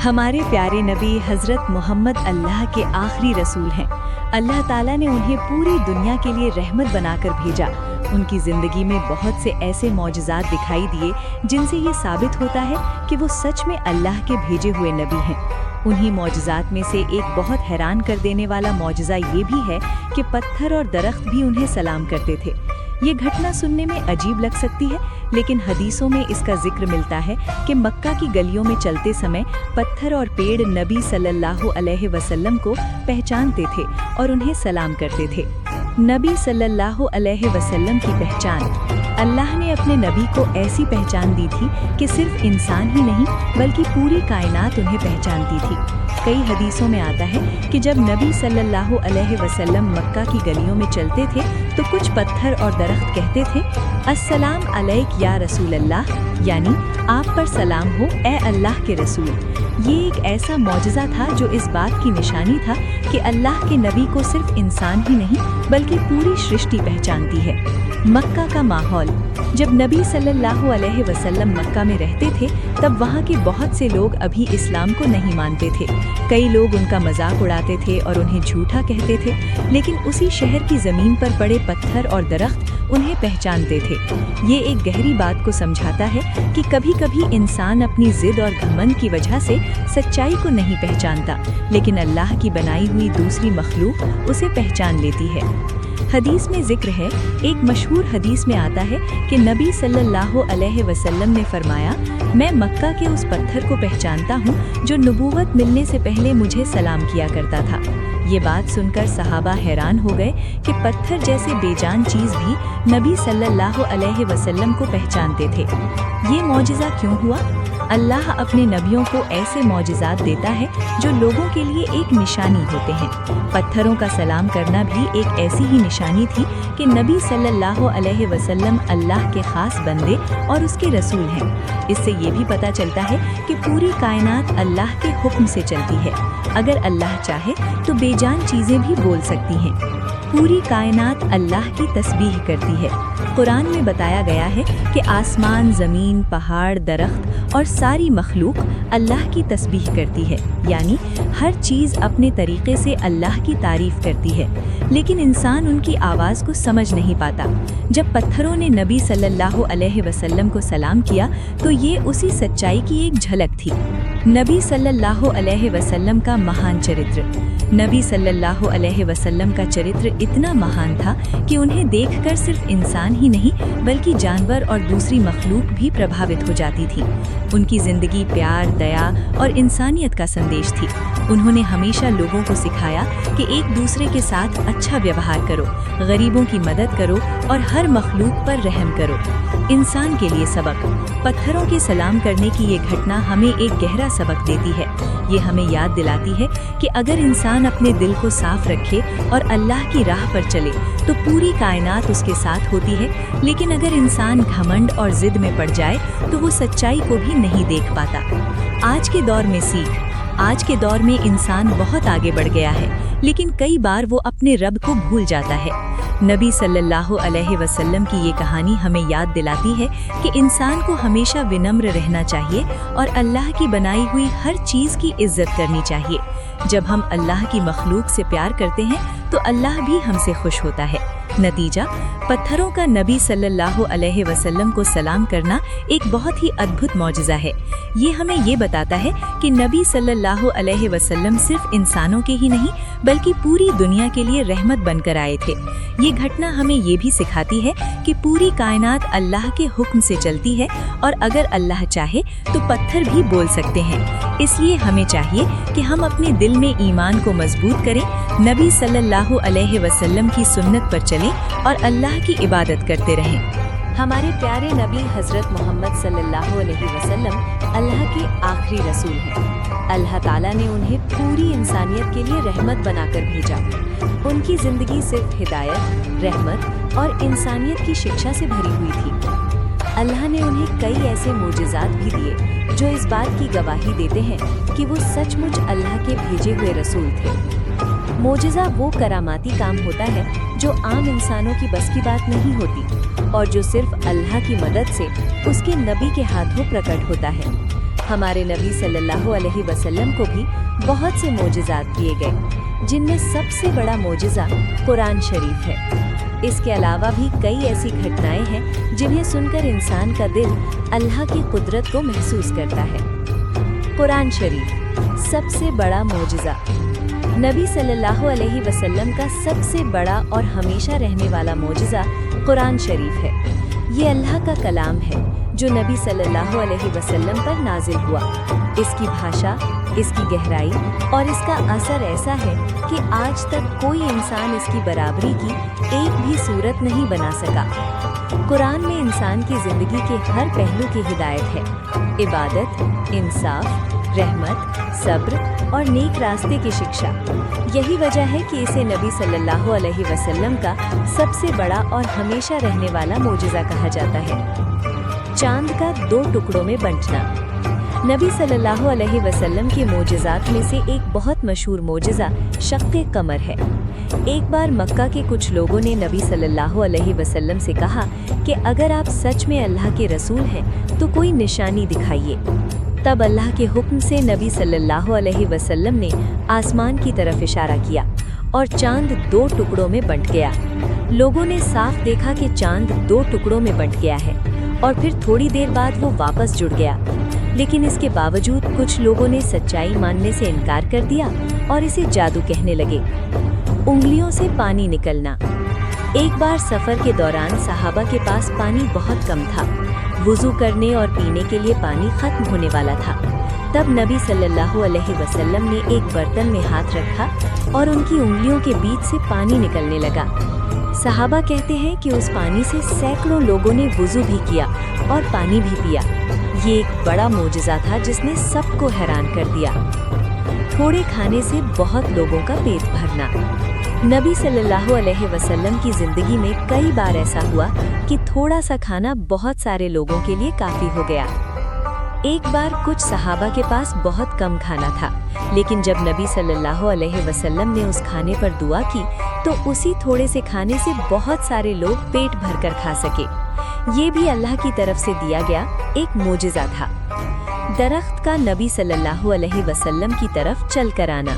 हमारे प्यारे नबी हज़रत मोहम्मद अल्लाह के आखिरी रसूल हैं। अल्लाह ताला ने उन्हें पूरी दुनिया के लिए रहमत बनाकर भेजा। उनकी ज़िंदगी में बहुत से ऐसे मौजज़ात दिखाई दिए जिनसे ये साबित होता है कि वो सच में अल्लाह के भेजे हुए नबी हैं। उन्हीं मौजज़ात में से एक बहुत हैरान कर देने वाला मौजज़ा ये भी है कि पत्थर और दरख्त भी उन्हें सलाम करते थे। ये घटना सुनने में अजीब लग सकती है, लेकिन हदीसों में इसका जिक्र मिलता है कि मक्का की गलियों में चलते समय पत्थर और पेड़ नबी सल्लल्लाहु अलैहि वसल्लम को पहचानते थे और उन्हें सलाम करते थे। नबी सल्लल्लाहु अलैहि वसल्लम की पहचान। अल्लाह ने अपने नबी को ऐसी पहचान दी थी कि सिर्फ इंसान ही नहीं बल्कि पूरी कायनात उन्हें पहचानती थी। कई हदीसों में आता है कि जब नबी सल्लल्लाहु अलैहि वसल्लम मक्का की गलियों में चलते थे तो कुछ पत्थर और दरख्त कहते थे, अस्सलाम अलैक या रसूल अल्लाह, यानी आप पर सलाम हो ए अल्लाह के रसूल। ये एक ऐसा मौजज़ा था जो इस बात की निशानी था कि अल्लाह के नबी को सिर्फ इंसान ही नहीं बल्कि पूरी सृष्टि पहचानती है। मक्का का माहौल। जब नबी सल्लल्लाहु अलैहि वसल्लम मक्का में रहते थे तब वहाँ के बहुत से लोग अभी इस्लाम को नहीं मानते थे। कई लोग उनका मजाक उड़ाते थे और उन्हें झूठा कहते थे, लेकिन उसी शहर की ज़मीन पर पड़े पत्थर और दरख्त उन्हें पहचानते थे। ये एक गहरी बात को समझाता है कि कभी कभी इंसान अपनी जिद और घमंड की वजह से सच्चाई को नहीं पहचानता, लेकिन अल्लाह की बनाई हुई दूसरी मखलूक उसे पहचान लेती है। हदीस में जिक्र है, एक मशहूर हदीस में आता है कि नबी सल्लल्लाहु अलैहि वसल्लम ने फरमाया, मैं मक्का के उस पत्थर को पहचानता हूँ जो नबूवत मिलने से पहले मुझे सलाम किया करता था। ये बात सुनकर सहाबा हैरान हो गए कि पत्थर जैसे बेजान चीज़ भी नबी सल्लल्लाहु अलैहि वसल्लम को पहचानते थे। ये मौजज़ा क्यों हुआ? अल्लाह अपने नबियों को ऐसे मौजज़ात देता है जो लोगों के लिए एक निशानी होते हैं। पत्थरों का सलाम करना भी एक ऐसी ही निशानी थी कि नबी सल्लल्लाहु अलैहि वसल्लम अल्लाह के ख़ास बंदे और उसके रसूल हैं। इससे ये भी पता चलता है कि पूरी कायनात अल्लाह के हुक्म से चलती है। अगर अल्लाह चाहे तो बेजान चीज़ें भी बोल सकती हैं। पूरी कायनात अल्लाह की तस्बीह करती है। कुरान में बताया गया है कि आसमान, ज़मीन, पहाड़, दरख्त और सारी मखलूक अल्लाह की तस्बीह करती है, यानी हर चीज़ अपने तरीक़े से अल्लाह की तारीफ़ करती है, लेकिन इंसान उनकी आवाज़ को समझ नहीं पाता। जब पत्थरों ने नबी सल्लल्लाहु अलैहि वसल्लम को सलाम किया तो ये उसी सच्चाई की एक झलक थी। नबी सल्लल्लाहु अलैहि वसल्लम का महान चरित्र। नबी सल्लल्लाहु अलैहि वसल्लम का चरित्र इतना महान था कि उन्हें देखकर सिर्फ इंसान ही नहीं बल्कि जानवर और दूसरी मखलूक भी प्रभावित हो जाती थी। उनकी ज़िंदगी प्यार, दया और इंसानियत का संदेश थी। उन्होंने हमेशा लोगों को सिखाया कि एक दूसरे के साथ अच्छा व्यवहार करो, गरीबों की मदद करो और हर मखलूक पर रहम करो। इंसान के लिए सबक। पत्थरों के सलाम करने की ये घटना हमें एक गहरा सबक देती है। ये हमें याद दिलाती है कि अगर इंसान अपने दिल को साफ रखे और अल्लाह की राह पर चले तो पूरी कायनात उसके साथ होती है, लेकिन अगर इंसान घमंड और जिद में पड़ जाए तो वो सच्चाई को भी नहीं देख पाता। आज के दौर में सीख। आज के दौर में इंसान बहुत आगे बढ़ गया है, लेकिन कई बार वो अपने रब को भूल जाता है। नबी सल्लल्लाहु अलैहि वसल्लम की ये कहानी हमें याद दिलाती है कि इंसान को हमेशा विनम्र रहना चाहिए और अल्लाह की बनाई हुई हर चीज़ की इज्जत करनी चाहिए। जब हम अल्लाह की मखलूक से प्यार करते हैं तो अल्लाह भी हमसे खुश होता है। नतीजा, पत्थरों का नबी सल्लल्लाहु अलैहि वसल्लम को सलाम करना एक बहुत ही अद्भुत मौजज़ा है। ये हमें ये बताता है कि नबी सल्लल्लाहु अलैहि वसल्लम सिर्फ इंसानों के ही नहीं बल्कि पूरी दुनिया के लिए रहमत बनकर आए थे। ये घटना हमें ये भी सिखाती है कि पूरी कायनात अल्लाह के हुक्म से चलती है और अगर अल्लाह चाहे तो पत्थर भी बोल सकते हैं। इसलिए हमें चाहिए कि हम अपने दिल में ईमान को मजबूत करें, नबी सल्लल्लाहु अलैहि वसल्लम की सुन्नत पर चलें और अल्लाह की इबादत करते रहें। हमारे प्यारे नबी हज़रत मोहम्मद सल्लल्लाहु अलैहि वसल्लम अल्लाह के आखिरी रसूल हैं। अल्लाह ताला ने उन्हें पूरी इंसानियत के लिए रहमत बनाकर भेजा। उनकी ज़िंदगी सिर्फ हिदायत, रहमत और इंसानियत की शिक्षा से भरी हुई थी। अल्लाह ने उन्हें कई ऐसे मोजज़ात भी दिए जो इस बात की गवाही देते हैं कि वो सचमुच अल्लाह के भेजे हुए रसूल थे। मोजज़ा वो करामाती काम होता है जो आम इंसानों की बस की बात नहीं होती और जो सिर्फ अल्लाह की मदद से उसके नबी के हाथों प्रकट होता है। हमारे नबी सल्लल्लाहु अलैहि वसल्लम को भी बहुत से मोजिज़ात दिए गए, जिनमें सबसे बड़ा मोजिज़ा कुरान शरीफ है। इसके अलावा भी कई ऐसी घटनाएं हैं जिन्हें सुनकर इंसान का दिल अल्लाह की कुदरत को महसूस करता है। कुरान शरीफ सबसे बड़ा मोजिज़ा। नबी सल्लल्लाहु अलैहि वसल्लम का सबसे बड़ा और हमेशा रहने वाला मोजिज़ा कुरान शरीफ है। ये अल्लाह का कलाम है जो नबी सल्लल्लाहु अलैहि वसल्लम पर नाजिल हुआ। इसकी भाषा, इसकी गहराई और इसका असर ऐसा है कि आज तक कोई इंसान इसकी बराबरी की एक भी सूरत नहीं बना सका। कुरान में इंसान की जिंदगी के हर पहलू की हिदायत है। इबादत, इंसाफ, रहमत, सब्र और नेक रास्ते की शिक्षा। यही वजह है कि इसे नबी सल्लल्लाहु अलैहि वसल्लम का सबसे बड़ा और हमेशा रहने वाला मोजिज़ा कहा जाता है। चांद का 2 टुकड़ों में बंटना। नबी सल्लल्लाहु अलैहि वसल्लम के मोजिज़ात में से एक बहुत मशहूर मोजिज़ा शक्क़े कमर है। एक बार मक्का के कुछ लोगों ने नबी सल्लल्लाहु अलैहि वसल्लम से कहा कि अगर आप सच में अल्लाह के रसूल हैं तो कोई निशानी दिखाइए। तब अल्लाह के हुक्म से नबी सल्लल्लाहु अलैहि वसल्लम ने आसमान की तरफ इशारा किया और चांद 2 टुकड़ों में बंट गया। लोगों ने साफ देखा कि चांद 2 टुकड़ों में बंट गया है और फिर थोड़ी देर बाद वो वापस जुड़ गया। लेकिन इसके बावजूद कुछ लोगों ने सच्चाई मानने से इनकार कर दिया और इसे जादू कहने लगे। उंगलियों से पानी निकलना। एक बार सफ़र के दौरान सहाबा के पास पानी बहुत कम था। वुज़ू करने और पीने के लिए पानी खत्म होने वाला था। तब नबी सल्लल्लाहु अलैहि वसल्लम ने एक बर्तन में हाथ रखा और उनकी उंगलियों के बीच से पानी निकलने लगा। सहाबा कहते हैं कि उस पानी से सैकड़ों लोगों ने वुज़ू भी किया और पानी भी पिया। ये एक बड़ा मोजिज़ा था जिसने सबको हैरान कर दिया। थोड़े खाने से बहुत लोगों का पेट भरना। नबी सल्लल्लाहु अलैहि वसल्लम की ज़िंदगी में कई बार ऐसा हुआ कि थोड़ा सा खाना बहुत सारे लोगों के लिए काफ़ी हो गया। एक बार कुछ सहाबा के पास बहुत कम खाना था, लेकिन जब नबी सल्लल्लाहु अलैहि वसल्लम ने उस खाने पर दुआ की तो उसी थोड़े से खाने से बहुत सारे लोग पेट भरकर खा सके। ये भी अल्लाह की तरफ से दिया गया एक मोजिज़ा था। दरख्त का नबी सल्लल्लाहु अलैहि वसल्लम की तरफ चल कर आना।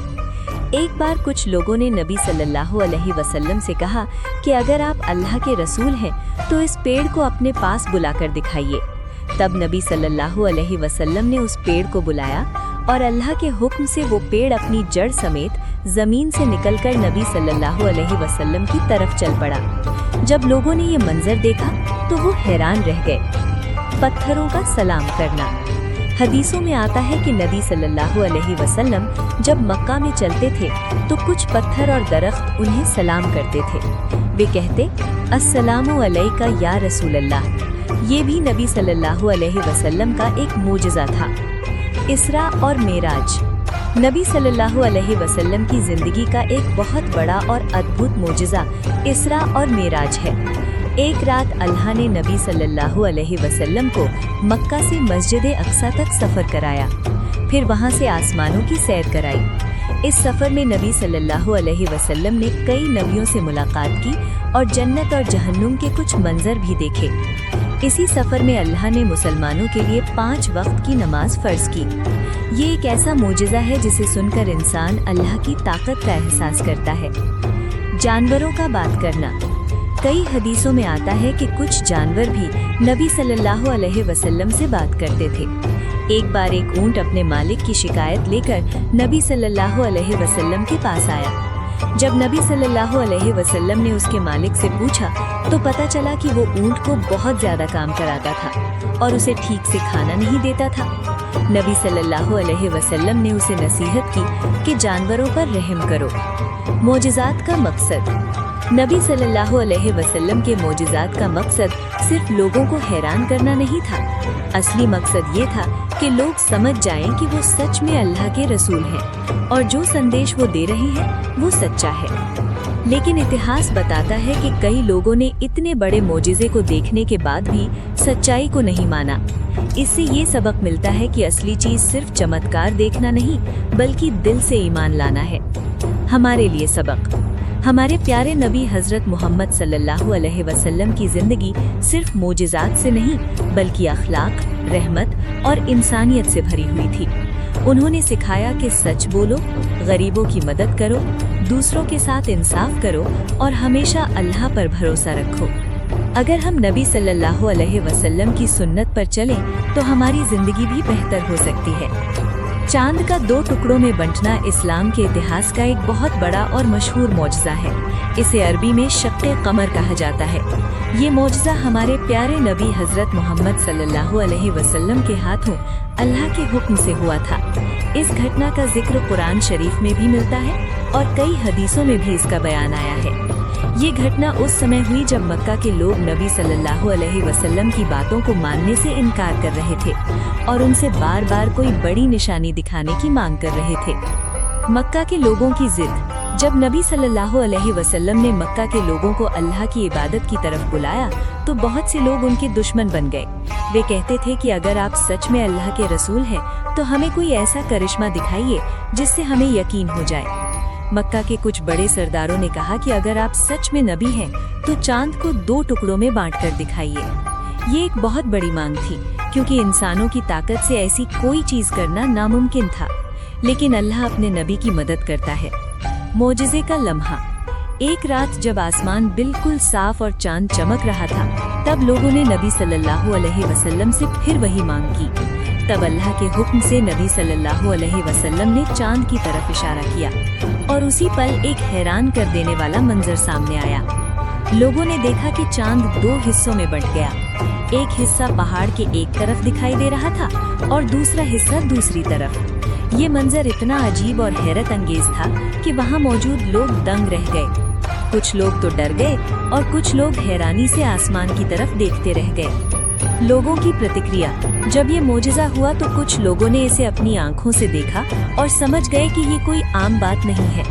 एक बार कुछ लोगों ने नबी सल्लल्लाहु अलैहि वसल्लम से कहा कि अगर आप अल्लाह के रसूल हैं तो इस पेड़ को अपने पास बुलाकर दिखाइए। तब नबी सल्लल्लाहु अलैहि वसल्लम ने उस पेड़ को बुलाया और अल्लाह के हुक्म से वो पेड़ अपनी जड़ समेत ज़मीन से निकलकर नबी सल्लल्लाहु अलैहि वसल्लम की तरफ चल पड़ा। जब लोगों ने ये मंजर देखा तो वो हैरान रह गए। पत्थरों का सलाम करना। हदीसों में आता है कि नबी सल्लल्लाहु अलैहि वसल्लम जब मक्का में चलते थे तो कुछ पत्थर और दरख्त उन्हें सलाम करते थे। वे कहते, अस्सलामु अलैका या रसूल अल्लाह। ये भी नबी सल्लल्लाहु अलैहि वसल्लम का एक मोजिज़ा था। इसरा और मेराज। नबी सल्लल्लाहु अलैहि वसल्लम की ज़िंदगी का एक बहुत बड़ा और अद्भुत मोजिज़ा इसरा और मेराज है। एक रात अल्लाह ने नबी सल्लल्लाहु अलैहि वसल्लम को मक्का से मस्जिद अक्सा तक सफ़र कराया, फिर वहाँ से आसमानों की सैर कराई। इस सफ़र में नबी सल्लल्लाहु अलैहि वसल्लम ने कई नबियों से मुलाकात की और जन्नत और जहन्नुम के कुछ मंजर भी देखे। इसी सफ़र में अल्लाह ने मुसलमानों के लिए 5 वक्त की नमाज फ़र्ज की। ये एक ऐसा मोजिज़ा है जिसे सुनकर इंसान अल्लाह की ताकत का एहसास करता है। जानवरों का बात करना। कई हदीसों में आता है कि कुछ जानवर भी नबी सल्लल्लाहु अलैहि वसल्लम से बात करते थे। एक बार एक ऊंट अपने मालिक की शिकायत लेकर नबी सल्लल्लाहु अलैहि वसल्लम के पास आया। जब नबी सल्लल्लाहु अलैहि वसल्लम ने उसके मालिक से पूछा तो पता चला कि वो ऊंट को बहुत ज़्यादा काम कराता था और उसे ठीक से खाना नहीं देता था। नबी सल्लल्लाहु अलैहि वसल्लम ने उसे नसीहत की कि जानवरों पर रहम करो। मोजिज़ात का मकसद। नबी सल्लल्लाहु अलैहि वसल्लम के मोजिज़ात का मकसद सिर्फ लोगों को हैरान करना नहीं था। असली मकसद ये था कि लोग समझ जाएं कि वो सच में अल्लाह के रसूल हैं और जो संदेश वो दे रहे हैं वो सच्चा है। लेकिन इतिहास बताता है कि कई लोगों ने इतने बड़े मोजिज़े को देखने के बाद भी सच्चाई को नहीं माना। इससे ये सबक मिलता है कि असली चीज़ सिर्फ चमत्कार देखना नहीं बल्कि दिल से ईमान लाना है। हमारे लिए सबक। हमारे प्यारे नबी हजरत मोहम्मद सल्लल्लाहु अलैहि वसल्लम की जिंदगी सिर्फ मोजिज़ात से नहीं बल्कि अखलाक, रहमत और इंसानियत से भरी हुई थी। उन्होंने सिखाया कि सच बोलो, गरीबों की मदद करो, दूसरों के साथ इंसाफ करो और हमेशा अल्लाह पर भरोसा रखो। अगर हम नबी सल्लल्लाहु अलैहि वसल्लम की सुन्नत पर चलें तो हमारी जिंदगी भी बेहतर हो सकती है। चांद का 2 टुकड़ों में बंटना इस्लाम के इतिहास का एक बहुत बड़ा और मशहूर मौजज़ा है। इसे अरबी में शक्क़े कमर कहा जाता है। ये मौजज़ा हमारे प्यारे नबी हजरत मोहम्मद सल्लल्लाहु अलैहि वसल्लम के हाथों अल्लाह के हुक्म से हुआ था। इस घटना का जिक्र कुरान शरीफ में भी मिलता है और कई हदीसों में भी इसका बयान आया है। ये घटना उस समय हुई जब मक्का के लोग नबी सल्लल्लाहु अलैहि वसल्लम की बातों को मानने से इनकार कर रहे थे और उनसे बार बार कोई बड़ी निशानी दिखाने की मांग कर रहे थे। मक्का के लोगों की जिद। जब नबी सल्लल्लाहु अलैहि वसल्लम ने मक्का के लोगों को अल्लाह की इबादत की तरफ बुलाया तो बहुत से लोग उनके दुश्मन बन गए। वे कहते थे कि अगर आप सच में अल्लाह के रसूल हैं तो हमें कोई ऐसा करिश्मा दिखाइए जिससे हमें यकीन हो जाए। मक्का के कुछ बड़े सरदारों ने कहा कि अगर आप सच में नबी हैं तो चांद को 2 टुकड़ों में बांटकर दिखाइए। ये एक बहुत बड़ी मांग थी क्योंकि इंसानों की ताकत से ऐसी कोई चीज करना नामुमकिन था, लेकिन अल्लाह अपने नबी की मदद करता है। मोजिज़े का लम्हा। एक रात जब आसमान बिल्कुल साफ और चांद चमक रहा था तब लोगों ने नबी सल्लल्लाहु अलैहि वसल्लम से फिर वही मांग की। तब अल्लाह के हुक्म से नबी सल्लल्लाहु अलैहि वसल्लम ने चांद की तरफ इशारा किया और उसी पल एक हैरान कर देने वाला मंजर सामने आया। लोगों ने देखा कि चांद 2 हिस्सों में बंट गया। एक हिस्सा पहाड़ के एक तरफ दिखाई दे रहा था और दूसरा हिस्सा दूसरी तरफ। ये मंजर इतना अजीब और हैरत अंगेज था कि वहाँ मौजूद लोग दंग रह गए। कुछ लोग तो डर गए और कुछ लोग हैरानी से आसमान की तरफ देखते रह गए। लोगों की प्रतिक्रिया। जब ये मोजिज़ा हुआ तो कुछ लोगों ने इसे अपनी आंखों से देखा और समझ गए कि ये कोई आम बात नहीं है,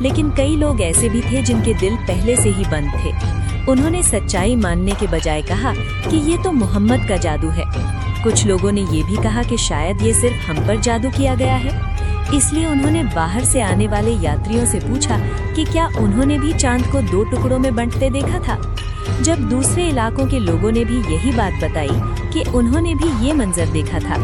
लेकिन कई लोग ऐसे भी थे जिनके दिल पहले से ही बंद थे। उन्होंने सच्चाई मानने के बजाय कहा कि ये तो मोहम्मद का जादू है। कुछ लोगों ने ये भी कहा कि शायद ये सिर्फ हम पर जादू किया गया है। इसलिए उन्होंने बाहर से आने वाले यात्रियों से पूछा कि क्या उन्होंने भी चांद को 2 टुकड़ों में बंटते देखा था। जब दूसरे इलाकों के लोगों ने भी यही बात बताई कि उन्होंने भी ये मंजर देखा था,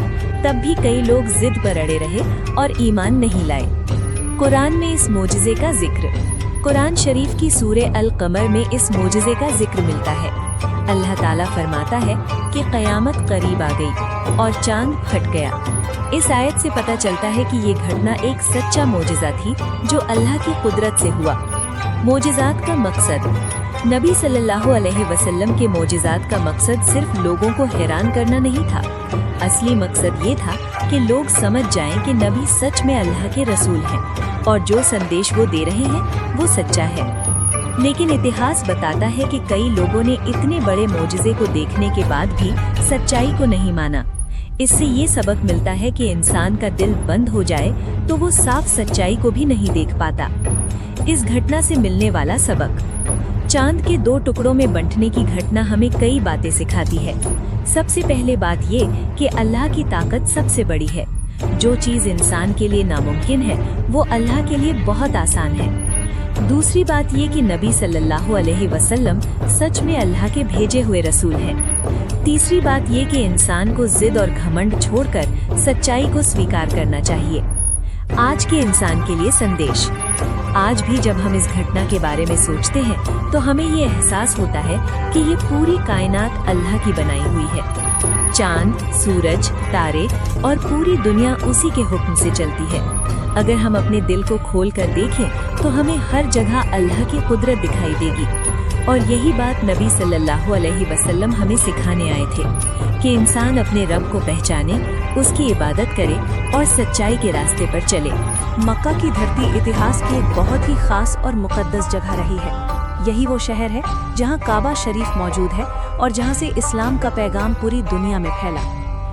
तब भी कई लोग जिद पर अड़े रहे और ईमान नहीं लाए। कुरान में इस मोजिज़े का जिक्र। कुरान शरीफ की सूरे अल कमर में इस मोजिज़े का जिक्र मिलता है। अल्लाह ताला फरमाता है कि क़यामत करीब आ गई और चांद फट गया। इस आयत से पता चलता है कि ये घटना एक सच्चा मोजिज़ा थी जो अल्लाह की कुदरत से हुआ। मोजिज़ात का मकसद। नबी सल्लल्लाहु अलैहि वसल्लम के मोजिज़ात का मकसद सिर्फ लोगों को हैरान करना नहीं था। असली मकसद ये था कि लोग समझ जाएं कि नबी सच में अल्लाह के रसूल हैं और जो संदेश वो दे रहे हैं वो सच्चा है। लेकिन इतिहास बताता है कि कई लोगों ने इतने बड़े मोजिज़े को देखने के बाद भी सच्चाई को नहीं माना। इससे ये सबक मिलता है कि इंसान का दिल बंद हो जाए तो वो साफ सच्चाई को भी नहीं देख पाता। इस घटना से मिलने वाला सबक। चांद के 2 टुकड़ों में बंटने की घटना हमें कई बातें सिखाती है। सबसे पहले बात ये कि अल्लाह की ताकत सबसे बड़ी है। जो चीज़ इंसान के लिए नामुमकिन है वो अल्लाह के लिए बहुत आसान है। दूसरी बात ये कि नबी सल्लल्लाहु अलैहि वसल्लम सच में अल्लाह के भेजे हुए रसूल हैं। तीसरी बात ये कि इंसान को जिद और घमंड छोड़कर सच्चाई को स्वीकार करना चाहिए। आज के इंसान के लिए संदेश। आज भी जब हम इस घटना के बारे में सोचते हैं तो हमें ये एहसास होता है कि ये पूरी कायनात अल्लाह की बनाई हुई है। चांद, सूरज, तारे और पूरी दुनिया उसी के हुक्म से चलती है। अगर हम अपने दिल को खोल कर देखें तो हमें हर जगह अल्लाह की कुदरत दिखाई देगी। और यही बात नबी सल्लल्लाहु अलैहि वसल्लम हमें सिखाने आए थे कि इंसान अपने रब को पहचाने, उसकी इबादत करे और सच्चाई के रास्ते पर चले। मक्का की धरती इतिहास की एक बहुत ही खास और मुकद्दस जगह रही है। यही वो शहर है जहां काबा शरीफ मौजूद है और जहां से इस्लाम का पैगाम पूरी दुनिया में फैला।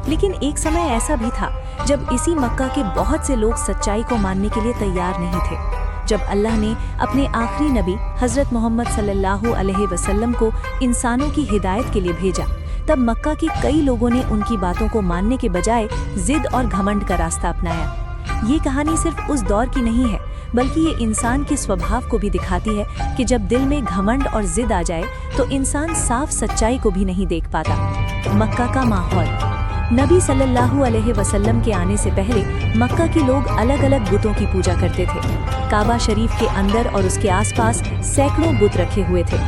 लेकिन एक समय ऐसा भी था जब इसी मक्का के बहुत से लोग सच्चाई को मानने के लिए तैयार नहीं थे। जब अल्लाह ने अपने आखिरी नबी हजरत मोहम्मद सल्लल्लाहु अलैहि वसल्लम को इंसानों की हिदायत के लिए भेजा, तब मक्का के कई लोगों ने उनकी बातों को मानने के बजाय जिद और घमंड का रास्ता अपनाया। ये कहानी सिर्फ उस दौर की नहीं है, बल्कि ये इंसान के स्वभाव को भी दिखाती है कि जब दिल में घमंड और जिद आ जाए तो इंसान साफ सच्चाई को भी नहीं देख पाता। मक्का का माहौल। नबी सल्लल्लाहु अलैहि वसल्लम के आने से पहले मक्का के लोग अलग अलग बुतों की पूजा करते थे। काबा शरीफ के अंदर और उसके आसपास सैकड़ों बुत रखे हुए थे।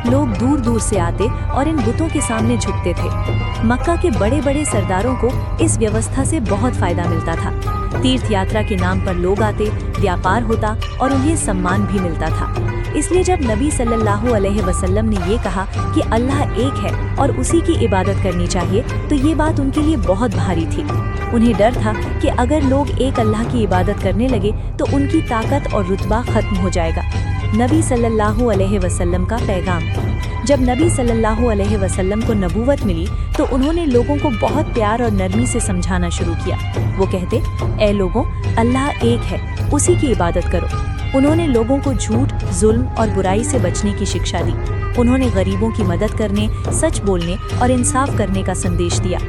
लोग दूर दूर से आते और इन बुतों के सामने झुकते थे। मक्का के बड़े बड़े सरदारों को इस व्यवस्था से बहुत फायदा मिलता था। तीर्थ यात्रा के नाम पर लोग आते, व्यापार होता और उन्हें सम्मान भी मिलता था। इसलिए जब नबी सल्लल्लाहु अलैहि वसल्लम ने ये कहा कि अल्लाह एक है और उसी की इबादत करनी चाहिए, तो ये बात उनके लिए बहुत भारी थी। उन्हें डर था कि अगर लोग एक अल्लाह की इबादत करने लगे तो उनकी ताकत और रुतबा खत्म हो जाएगा। नबी सल्लल्लाहु अलैहि वसल्लम का पैगाम। जब नबी सल्लल्लाहु अलैहि वसल्लम को नबूवत मिली तो उन्होंने लोगों को बहुत प्यार और नरमी से समझाना शुरू किया। वो कहते, ऐ लोगों, अल्लाह एक है, उसी की इबादत करो। उन्होंने लोगों को झूठ, जुल्म और बुराई से बचने की शिक्षा दी। उन्होंने गरीबों की मदद करने, सच बोलने और इंसाफ करने का संदेश दिया।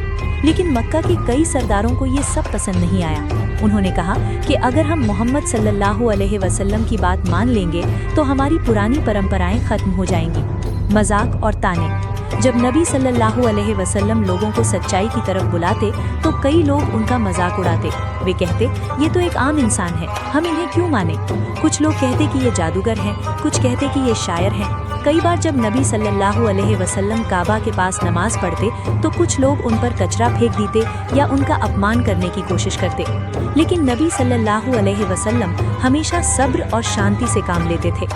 लेकिन मक्का के कई सरदारों को ये सब पसंद नहीं आया। उन्होंने कहा कि अगर हम मोहम्मद सल्लल्लाहु अलैहि वसल्लम की बात मान लेंगे तो हमारी पुरानी परंपराएं खत्म हो जाएंगी। मजाक और ताने। जब नबी सल्लल्लाहु अलैहि वसल्लम लोगों को सच्चाई की तरफ बुलाते तो कई लोग उनका मजाक उड़ाते। वे कहते, ये तो एक आम इंसान है, हम इन्हें क्यों माने। कुछ लोग कहते कि ये जादूगर हैं, कुछ कहते कि ये शायर हैं। कई बार जब नबी सल्लल्लाहु अलैहि वसल्लम काबा के पास नमाज पढ़ते तो कुछ लोग उन पर कचरा फेंक देते या उनका अपमान करने की कोशिश करते। लेकिन नबी सल्लल्लाहु अलैहि वसल्लम हमेशा सब्र और शांति से काम लेते थे।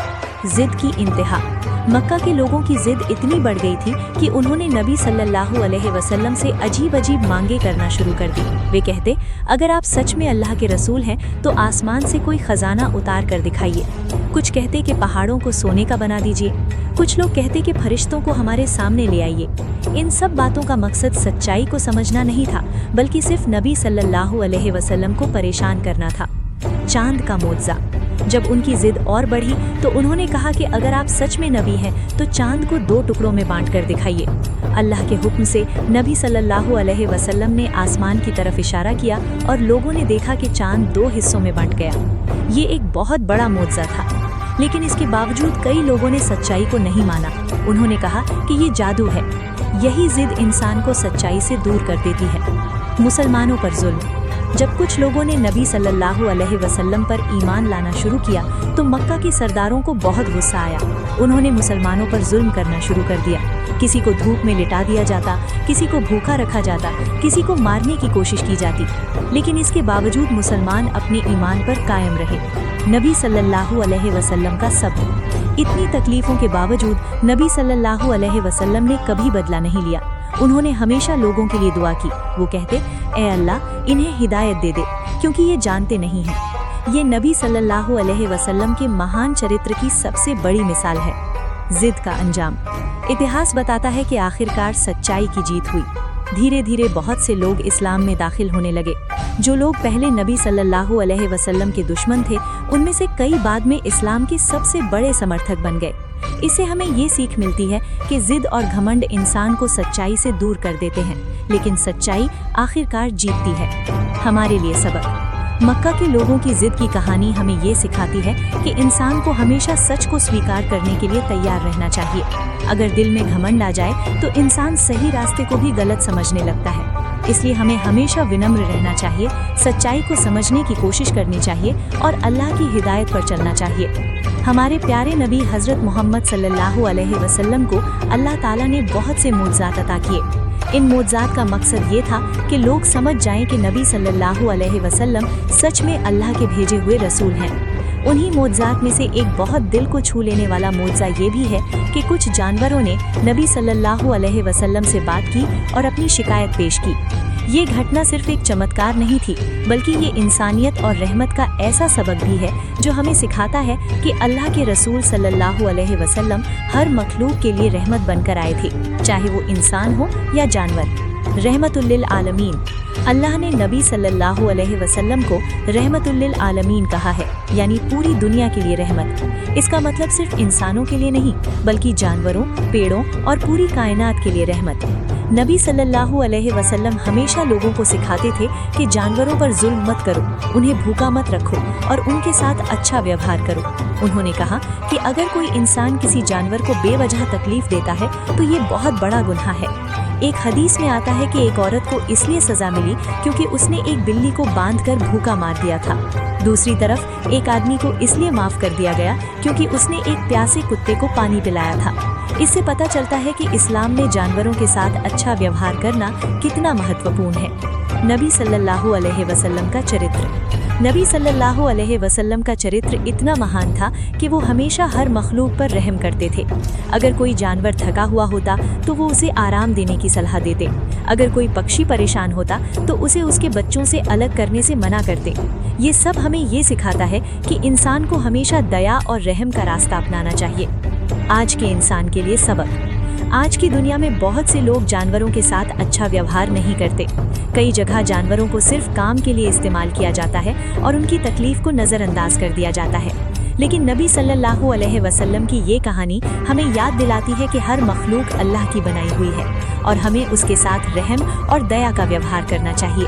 जिद की इंतहा। मक्का के लोगों की जिद इतनी बढ़ गई थी कि उन्होंने नबी सल्लल्लाहु अलैहि वसल्लम से अजीब अजीब मांगे करना शुरू कर दी। वे कहते, अगर आप सच में अल्लाह के रसूल हैं तो आसमान से कोई खजाना उतार कर दिखाइए। कुछ कहते कि पहाड़ों को सोने का बना दीजिए। कुछ लोग कहते कि फरिश्तों को हमारे सामने ले आइए। इन सब बातों का मकसद सच्चाई को समझना नहीं था, बल्कि सिर्फ नबी सल्लल्लाहु अलैहि वसल्लम को परेशान करना था। चांद का मोज़ा। जब उनकी जिद और बढ़ी तो उन्होंने कहा कि अगर आप सच में नबी हैं तो चांद को 2 टुकड़ों में बांट कर दिखाइए। अल्लाह के हुक्म से नबी सल्लल्लाहु अलैहि वसल्लम ने आसमान की तरफ इशारा किया और लोगों ने देखा कि चांद 2 हिस्सों में बंट गया। ये एक बहुत बड़ा मोज़ा था, लेकिन इसके बावजूद कई लोगों ने सच्चाई को नहीं माना। उन्होंने कहा कि ये जादू है। यही जिद इंसान को सच्चाई से दूर कर देती है। मुसलमानों पर जुल्म। जब कुछ लोगों ने नबी सल्लल्लाहु अलैहि वसल्लम पर ईमान लाना शुरू किया तो मक्का के सरदारों को बहुत गुस्सा आया। उन्होंने मुसलमानों पर जुल्म करना शुरू कर दिया। किसी को धूप में लिटा दिया जाता, किसी को भूखा रखा जाता, किसी को मारने की कोशिश की जाती। लेकिन इसके बावजूद मुसलमान अपने ईमान पर कायम रहे। नबी सल्लल्लाहु अलैहि वसल्लम का सब्र। इतनी तकलीफों के बावजूद नबी सल्लल्लाहु अलैहि वसल्लम ने कभी बदला नहीं लिया। उन्होंने हमेशा लोगों के लिए दुआ की। वो कहते, ऐ अल्लाह, इन्हें हिदायत दे दे, क्योंकि ये जानते नहीं हैं। ये नबी सल्लल्लाहु अलैहि वसल्लम के महान चरित्र की सबसे बड़ी मिसाल है। जिद का अंजाम। इतिहास बताता है कि आखिरकार सच्चाई की जीत हुई। धीरे धीरे बहुत से लोग इस्लाम में दाखिल होने लगे। जो लोग पहले नबी सल्लल्लाहु अलैहि वसल्लम के दुश्मन थे, उनमें से कई बाद में इस्लाम के सबसे बड़े समर्थक बन गए। इससे हमें ये सीख मिलती है कि जिद और घमंड इंसान को सच्चाई से दूर कर देते हैं, लेकिन सच्चाई आखिरकार जीतती है। हमारे लिए सबक। मक्का के लोगों की जिद की कहानी हमें ये सिखाती है कि इंसान को हमेशा सच को स्वीकार करने के लिए तैयार रहना चाहिए। अगर दिल में घमंड आ जाए तो इंसान सही रास्ते को भी गलत समझने लगता है। इसलिए हमें हमेशा विनम्र रहना चाहिए, सच्चाई को समझने की कोशिश करनी चाहिए और अल्लाह की हिदायत पर चलना चाहिए। हमारे प्यारे नबी हज़रत मोहम्मद सल्लल्लाहु अलैहि वसल्लम को अल्लाह ताला ने बहुत से मोज़ात अता किए। इन मोज़ात का मकसद ये था कि लोग समझ जाएं कि नबी सल्लल्लाहु अलैहि वसल्लम सच में अल्लाह के भेजे हुए रसूल हैं। उन्हीं मोज़ात में से एक बहुत दिल को छू लेने वाला मोज़ा ये भी है कि कुछ जानवरों ने नबी सल्लल्लाहु अलैहि वसल्लम से बात की और अपनी शिकायत पेश की। ये घटना सिर्फ एक चमत्कार नहीं थी, बल्कि ये इंसानियत और रहमत का ऐसा सबक भी है जो हमें सिखाता है कि अल्लाह के रसूल सल्लल्लाहु अलैहि वसल्लम हर मखलूक के लिए रहमत बनकर आए थे, चाहे वो इंसान हो या जानवर। रहमतुल लिल आलमीन। अल्लाह ने नबी सल्लल्लाहु अलैहि वसल्लम को रहमतुल लिल आलमीन कहा है, यानी पूरी दुनिया के लिए रहमत। इसका मतलब सिर्फ इंसानों के लिए नहीं, बल्कि जानवरों, पेड़ों और पूरी कायनात के लिए रहमत। नबी सल्लल्लाहु अलैहि वसल्लम हमेशा लोगों को सिखाते थे कि जानवरों पर जुल्म मत करो, उन्हें भूखा मत रखो और उनके साथ अच्छा व्यवहार करो। उन्होंने कहा कि अगर कोई इंसान किसी जानवर को बेवजह तकलीफ देता है तो ये बहुत बड़ा गुनाह है। एक हदीस में आता है कि एक औरत को इसलिए सजा मिली क्योंकि उसने एक बिल्ली को बांधकर भूखा मार दिया था। दूसरी तरफ एक आदमी को इसलिए माफ कर दिया गया क्योंकि उसने एक प्यासे कुत्ते को पानी पिलाया था। इससे पता चलता है कि इस्लाम में जानवरों के साथ अच्छा व्यवहार करना कितना महत्वपूर्ण है। नबी सल्लल्लाहु अलैहि वसल्लम का चरित्र। नबी सल्लल्लाहु अलैहि वसल्लम का चरित्र इतना महान था कि वो हमेशा हर मखलूक पर रहम करते थे। अगर कोई जानवर थका हुआ होता तो वो उसे आराम देने की सलाह देते। अगर कोई पक्षी परेशान होता तो उसे उसके बच्चों से अलग करने से मना करते। ये सब हमें ये सिखाता है कि इंसान को हमेशा दया और रहम का रास्ता अपनाना चाहिए। आज के इंसान के लिए सबक। आज की दुनिया में बहुत से लोग जानवरों के साथ अच्छा व्यवहार नहीं करते। कई जगह जानवरों को सिर्फ काम के लिए इस्तेमाल किया जाता है और उनकी तकलीफ को नज़रअंदाज कर दिया जाता है। लेकिन नबी सल्लल्लाहु अलैहि वसल्लम की ये कहानी हमें याद दिलाती है कि हर मखलूक अल्लाह की बनाई हुई है और हमें उसके साथ रहम और दया का व्यवहार करना चाहिए।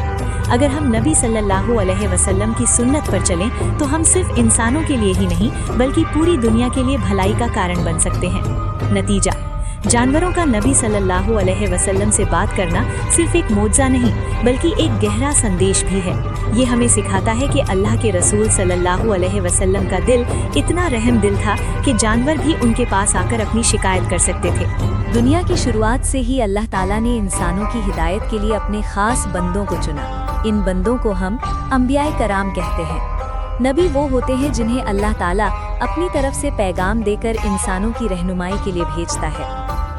अगर हम नबी सल्लल्लाहु अलैहि वसल्लम की सुन्नत पर चलें तो हम सिर्फ इंसानों के लिए ही नहीं बल्कि पूरी दुनिया के लिए भलाई का कारण बन सकते हैं। नतीजा, जानवरों का नबी सल्लल्लाहु अलैहि वसल्लम से बात करना सिर्फ एक मोज़ा नहीं बल्कि एक गहरा संदेश भी है। ये हमें सिखाता है कि अल्लाह के रसूल सल्लल्लाहु अलैहि वसल्लम का दिल इतना रहम दिल था कि जानवर भी उनके पास आकर अपनी शिकायत कर सकते थे। दुनिया की शुरुआत से ही अल्लाह ताला ने इंसानों की हिदायत के लिए अपने खास बंदों को चुना। इन बंदों को हम अंबियाए कराम कहते हैं। नबी वो होते हैं जिन्हें अल्लाह ताला अपनी तरफ से पैगाम देकर इंसानों की रहनुमाई के लिए भेजता है।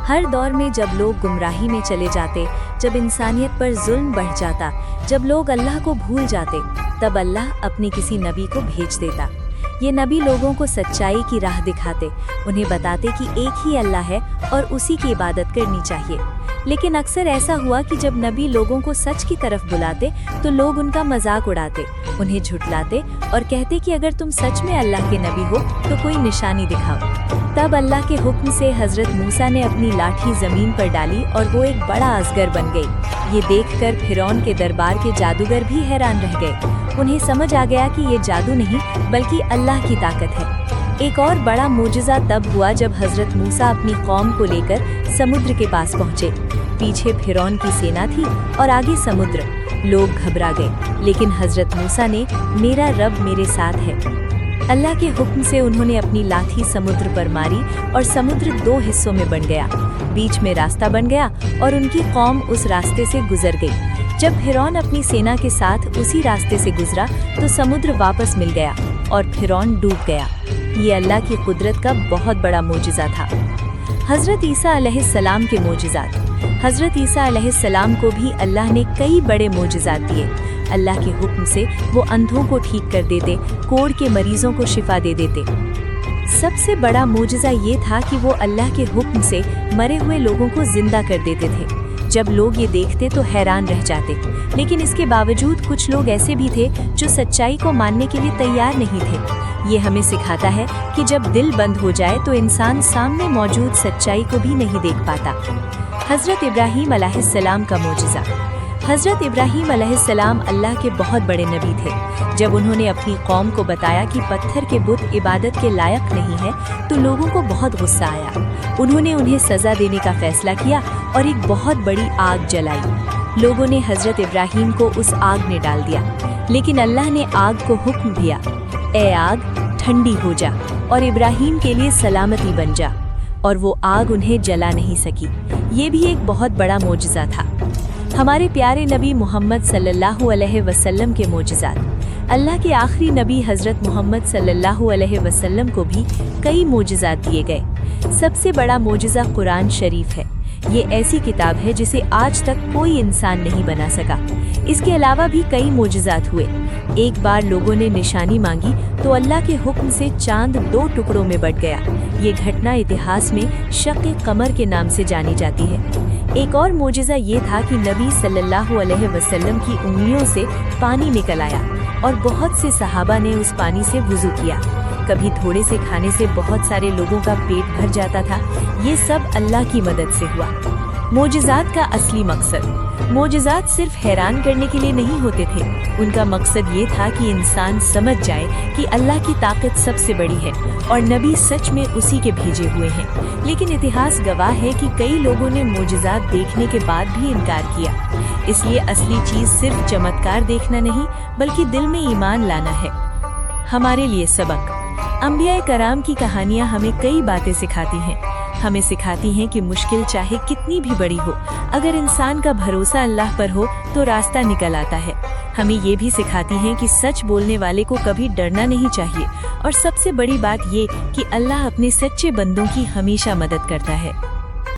हर दौर में जब लोग गुमराही में चले जाते, जब इंसानियत पर जुल्म बढ़ जाता, जब लोग अल्लाह को भूल जाते, तब अल्लाह अपने किसी नबी को भेज देता। ये नबी लोगों को सच्चाई की राह दिखाते, उन्हें बताते कि एक ही अल्लाह है और उसी की इबादत करनी चाहिए। लेकिन अक्सर ऐसा हुआ कि जब नबी लोगों को सच की तरफ बुलाते तो लोग उनका मजाक उड़ाते, उन्हें झुठलाते और कहते कि अगर तुम सच में अल्लाह के नबी हो तो कोई निशानी दिखाओ। तब अल्लाह के हुक्म से हजरत मूसा ने अपनी लाठी जमीन पर डाली और वो एक बड़ा अजगर बन गई। ये देखकर फिरौन के दरबार के जादूगर भी हैरान रह गए। उन्हें समझ आ गया कि ये जादू नहीं बल्कि अल्लाह की ताकत है। एक और बड़ा मोजिज़ा तब हुआ जब हजरत मूसा अपनी कौम को लेकर समुद्र के पास पहुँचे। पीछे फिरौन की सेना थी और आगे समुद्र। लोग घबरा गए, लेकिन हजरत मूसा ने मेरा रब मेरे साथ है। अल्लाह के हुक्म से उन्होंने अपनी लाठी समुद्र पर मारी और समुद्र दो हिस्सों में बन गया। बीच में रास्ता बन गया और उनकी कौम उस रास्ते से गुजर गई। जब फिरौन अपनी सेना के साथ उसी रास्ते से गुजरा तो समुद्र वापस मिल गया और फिरौन डूब गया। ये अल्लाह की कुदरत का बहुत बड़ा मोजिज़ा था। हजरत ईसा अलैहिस्सलाम के मोजिज़ात। हजरत ईसा अलैहिस्सलाम को भी अल्लाह ने कई बड़े मोजिज़ात दिए। अल्लाह के हुक्म से वो अंधों को ठीक कर देते, कोढ़ के मरीजों को शिफा दे देते। सबसे बड़ा मोजिज़ा ये था कि वो अल्लाह के हुक्म से मरे हुए लोगों को जिंदा कर देते थे। जब लोग ये देखते तो हैरान रह जाते, लेकिन इसके बावजूद कुछ लोग ऐसे भी थे जो सच्चाई को मानने के लिए तैयार नहीं थे। ये हमें सिखाता है कि जब दिल बंद हो जाए तो इंसान सामने मौजूद सच्चाई को भी नहीं देख पाता। हजरत इब्राहीम अलैहिस्सलाम का मोजिज़ा। हजरत इब्राहीम अलैहिस्सलाम अल्लाह के बहुत बड़े नबी थे। जब उन्होंने अपनी कौम को बताया कि पत्थर के बुत इबादत के लायक नहीं है तो लोगों को बहुत गुस्सा आया। उन्होंने उन्हें सज़ा देने का फैसला किया और एक बहुत बड़ी आग जलाई। लोगों ने हजरत इब्राहीम को उस आग में डाल दिया, लेकिन अल्लाह ने आग को हुक्म दिया, ए आग ठंडी हो जा और इब्राहीम के लिए सलामती बन जा, और वो आग उन्हें जला नहीं सकी। ये भी एक बहुत बड़ा मोजिज़ा था। हमारे प्यारे नबी मोहम्मद सल्लल्लाहु अलैहि वसल्लम के मोजिज़ात। अल्लाह के आखिरी नबी हज़रत मोहम्मद सल्लल्लाहु अलैहि वसल्लम को भी कई मोजिज़ात दिए गए। सबसे बड़ा मोजिज़ा कुरान शरीफ है। ये ऐसी किताब है जिसे आज तक कोई इंसान नहीं बना सका। इसके अलावा भी कई मोजज़ात हुए। एक बार लोगों ने निशानी मांगी तो अल्लाह के हुक्म से चांद 2 टुकड़ों में बट गया। ये घटना इतिहास में शक़्क़े कमर के नाम से जानी जाती है। एक और मोजज़ा ये था कि नबी सल्लल्लाहु अलैहि वसल्लम की उंगलियों से पानी निकल आया और बहुत से सहाबा ने उस पानी से वुज़ू किया। कभी थोड़े से खाने से बहुत सारे लोगों का पेट भर जाता था। ये सब अल्लाह की मदद से हुआ। मोजज़ात का असली मकसद, मोजज़ात सिर्फ हैरान करने के लिए नहीं होते थे। उनका मकसद ये था कि इंसान समझ जाए कि अल्लाह की ताकत सबसे बड़ी है और नबी सच में उसी के भेजे हुए हैं। लेकिन इतिहास गवाह है कि कई लोगों ने मोजज़ात देखने के बाद भी इनकार किया। इसलिए असली चीज़ सिर्फ चमत्कार देखना नहीं बल्कि दिल में ईमान लाना है। हमारे लिए सबक, अंबिया कराम की कहानियाँ हमें कई बातें सिखाती हैं। हमें सिखाती हैं कि मुश्किल चाहे कितनी भी बड़ी हो, अगर इंसान का भरोसा अल्लाह पर हो तो रास्ता निकल आता है। हमें ये भी सिखाती हैं कि सच बोलने वाले को कभी डरना नहीं चाहिए और सबसे बड़ी बात ये कि अल्लाह अपने सच्चे बंदों की हमेशा मदद करता है।